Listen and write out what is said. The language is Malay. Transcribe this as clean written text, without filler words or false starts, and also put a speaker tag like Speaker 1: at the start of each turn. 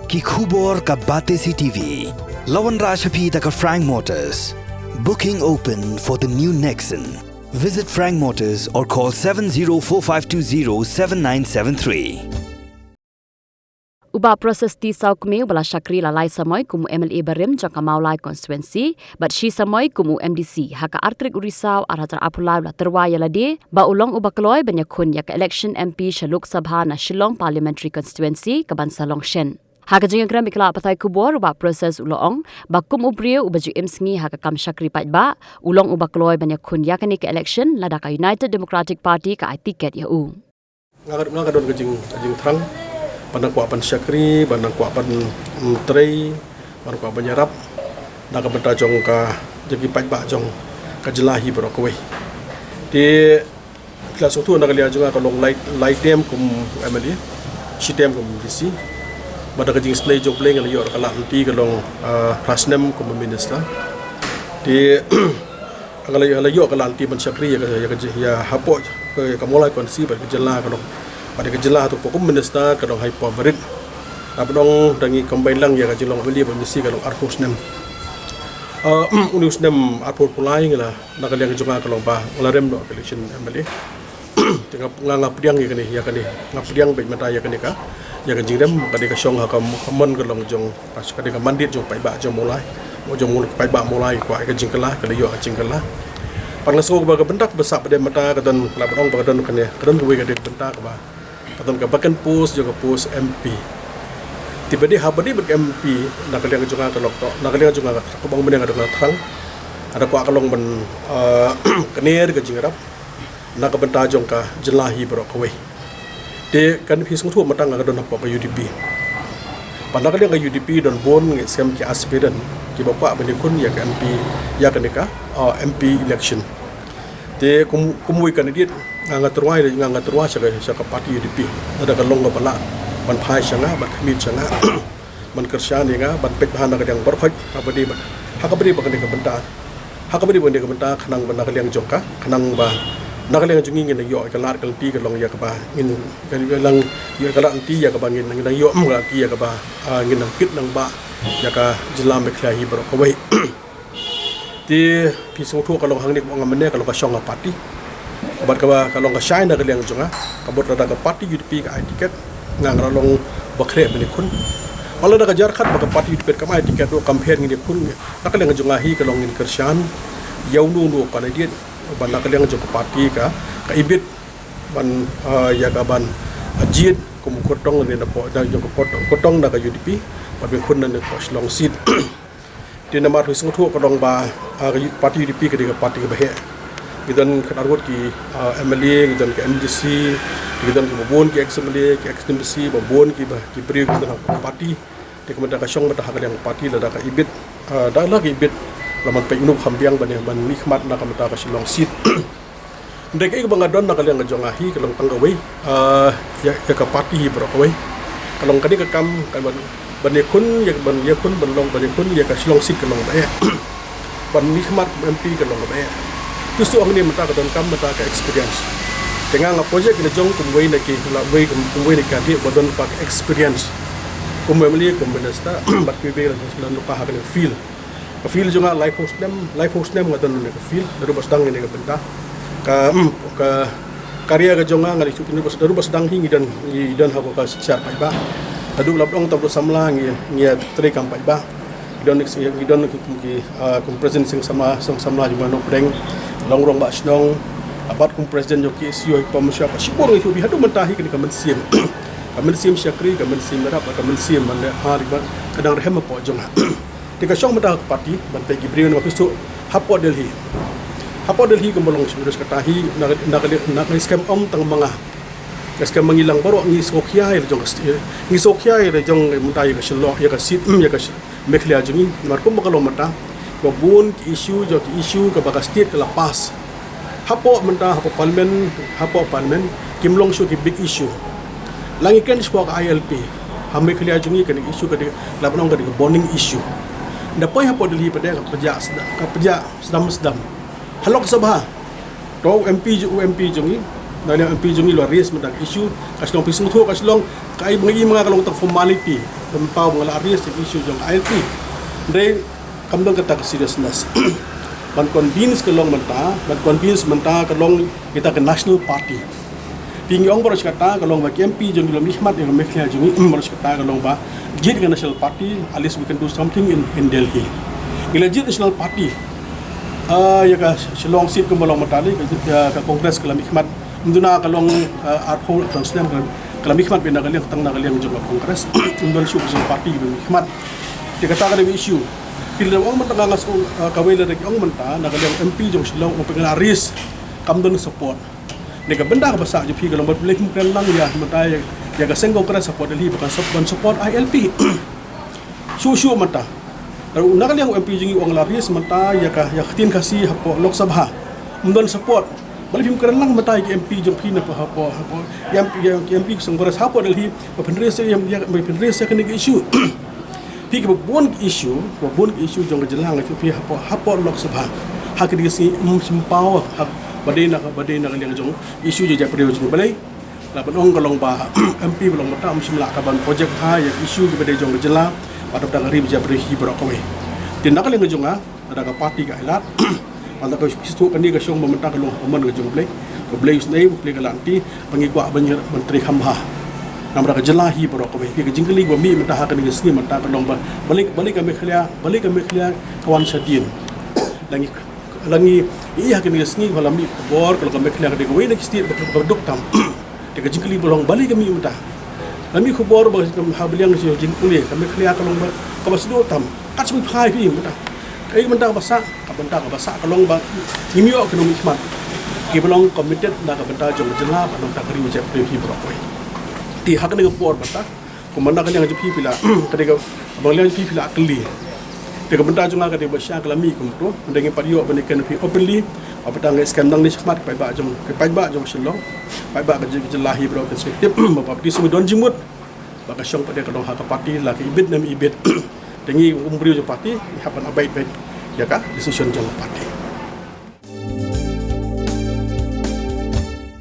Speaker 1: Ki khubor ka Bate CTV. Lawan Rajaphi taka Frank Motors. Booking open for the new Nexon. Visit Frank Motors or call 7045207973.
Speaker 2: Uba proses ti saukme bala Shakri lalai samoi kumu MLA Barim jangka Maulai constituency, but she samoi kumu MDC haka artrik urisau arhatar apulai la terwaya lade ba ulong uba kloy banyakun yak election MP Shaluk Sabha na Shillong Parliamentary Constituency kaban Salong Shen. Haka jengagram ikla patai kubor uba proses ulong ba kum ubrio uba ju imsngi haka kam Shakri patba ulong uba kloy banyakun yakani ke election ladaka United Democratic Party ka ai tiket ya u.
Speaker 3: Ngadon kajing terang pandang kuapan Syakri, pandang kuapan Menteri, pandang kuapan Yarap, nak benda jong ka jadi pajak jong ka jelahi berokwe. Di kelas itu nak lihat juga kalau light dem kum MLA, shitem kum DC, pada kajing display jong play kalau yor kalau nanti kalau Prasnem kum minister. Di kalau yor kalau nanti ban Syakri ya hapok ke kamulai kondisi bagi jelah kalau pada kejelah tu pokok minister kadang hyper berit apa dong dangi combine lang ya kajilong beli bermisi kalau arpos nem unius nem arpos pulai ngala nak liang juga kalau bah olarem do election MLA tengah ngap diang ya kani ngap diang baik mata ya kani ka ya kan jingrem kadi ka syong hakam mon kalau jong pas kadi ka mandit jong pai ba jong mulai jong mulai pai ba mulai kwa ka jingkelah kali yo jingkelah pangaso ba ka bentak besar pada mata kadon labong ba kadon kan ya kadon kuwi kadi bentak ba kadon ka bakan pos juga pos MP tiba-tiba habadi ber MP nak liang juga ka lokto nak liang juga ka bang meneng ada terang ada kwa kalong ben kenir ka jingrap nak ka bentak jong ka jelahi bro kowe de kan pisung tu matang ka don apa ka UDP pandang ka liang ka UDP don bon ngi sem ki aspiran ki bapak benikun ya ka MP ya ka nika MP election de kumui kandidat ngaturwai saka parti UDP ada kalong bala ban phai sanga ban khmit sanga ban kersyani nga ban pek bahan yang perfect abadi ban hakabadi ban ka benta hakabadi ban ka benta khanang ban nakaliang jongka khanang ba nakaliang jungi ngin yo kalar kalti kalong ya ka ba ngin lang ya kala anti ya ka ba ngin nang yo ga ti ya ka ba ngin nang kit nang ba ya ka jilam meklahi bro ko wai di pisung tu kalong hangnik mo ngamne kalong ka syong parti kabar kaba kalau nggak shine nak liang jonga kabut rada ke parti UDP ka tiket ngang ralong bakre beli kun malah dah kejar kat baka parti UDP ka mai tiket do campaign ngini kun nak liang jonga hi kalau ngin kersian yau nu kana dia ban nak liang jonga parti ka ibit ban ya ka ban ajit kum kotong ni na po da jonga kotong da ka UDP babin kun na po long seat di nomor hisung tu kadang ba parti UDP ka parti ka bahe gidan kanargot ki MLA gidan ki MDC gidan ki babon ki ex-MLA ki ex-MDC babon ki beri gidan parti di kemudian ka syong mata hakal yang parti la ka ibit da la ki ibit laman pe inu khambiang ban nikmat na ka mata ka silong sit ndek ik bangadon na kaliang jongahi kalong tanggawe ya ka parti bro kawai kalong kadi ka kam kan ban yakun ban long ban yakun ya ka silong sit kalong ba ban nikmat MP kalong ba Tusu ang ni mata ka don kam mata ka experience. Tengah ngap project ni jong kumway na ki kumway ni kadi badon pa experience. Kumway kum minister bat ki be lan lupa ha ka feel. Ka feel jonga life host nem ngadon ni ka feel daru basdang ni ka benta. Ka karya ka jonga ngali chu ni daru basdang hingi dan ha ka siar pai ba. Adu labong tablo samla ngi tre kam pai ba. Gidon ki present sing sama juma no breng longrong ba snong abat kum presiden joki sio pamusya pa sibor itu bihadu mentahi ke kamen sim Syakri kamen sim merap kamen sim mande hariban kadang rehem po jong tika syong mata parti ban pe gibrion ma pisu hapo Delhi kembolong sudus katahi nak scam tang manga scam mengilang baru ngi sokhia jong mentahi ke shelo ya ka sit ya ka meklia jungi markum bakalo mata babun ki issue ke bagas state ke lapas hapo parlimen kimlong shu ki big issue langi ken spok ILP hamme khlia jungi ke issue ke labnong ke bonding issue dapai hapo Delhi pada peja sedam halok sabha to MP jungi na MP jungi lo res mendak issue kaslong pisung thu kaslong kai bengi mga kalong formality empau mengalah aris isu jong ILP dai kamdang kata seriousness ban convince kelong menta kelong kita ke national party Pingyong baru kata kalau bagi MP jom belum hikmat yang mereka jom baru kata kalau bah jid ke national party at least we can do something in Delhi. Bila jid national party ya ka Shillong seat ke belum matali ke kongres kelam hikmat menduna kalau art hall translam kelam hikmat bina kalian ketang kalian jom kongres menduna syuk national party hikmat dikatakan ada isu bila orang mentang ngas kawai dari orang mentang nak kalian MP jom Shillong pengen aris kamdon support Nega benda ke besar je pi kalau boleh mungkin lang ya mata ya ka sengkong kena support Delhi bukan support ILP. Su mata. Kalau nak yang MP jingi orang laris mata ya tin kasih hapo Lok Sabha. Mundon support. Boleh mungkin lang mata ya MP jom pi na hapo yang MP sengkong hapo Delhi pendres yang pendres kena isu. Pi ke bon isu jong jelang itu pi hapo Lok Sabha. Hak dia si simpau hak badai nak kalian jong isu je jadi jong balai lapan ong kalong ba MP belum mata mesti kaban projek ha yang isu ke badai jong jela pada dah rib je beri hibrok kau din nak kalian jong ada ka parti ka elat anda kau situ kan dia ka syong meminta kalong pemen ke jong balai usnai balai ka lanti pengikut banyak menteri khamba namra ka jela hibrok kau pi ka jingkeli gua mi minta hak ni sini minta kalong ba balik kami khlia kawan sadin langi iya kini sengi kalau mi bor kalau kami kelihatan dia kawin lagi setiap berdok tam dia kejingkeli bolong balik kami muntah kami kubor bagi kami habeliang si jingkuli kami kelihatan kalau kau sedot tam kat semua pahai pi muntah kau muntah basak kalau bang ini ekonomi smart kau bolong committed nak bentar jom jelah pada tak kari macam pergi berapa di hak ni kubor batak komanda kan yang jepi pila ketika abang liang jepi pila keli Teka benda junga ka de basya kalami kum tu ndengi pario banikan pi openly apatang skandal ni smart pai ba jom Shillong pai ba ka jelahi bro perspektif bapa di semua don jimut baka syong pada kadong hak parti la ka ibit nam ibit dengi umbri jo parti hapan abait ya ka decision jong parti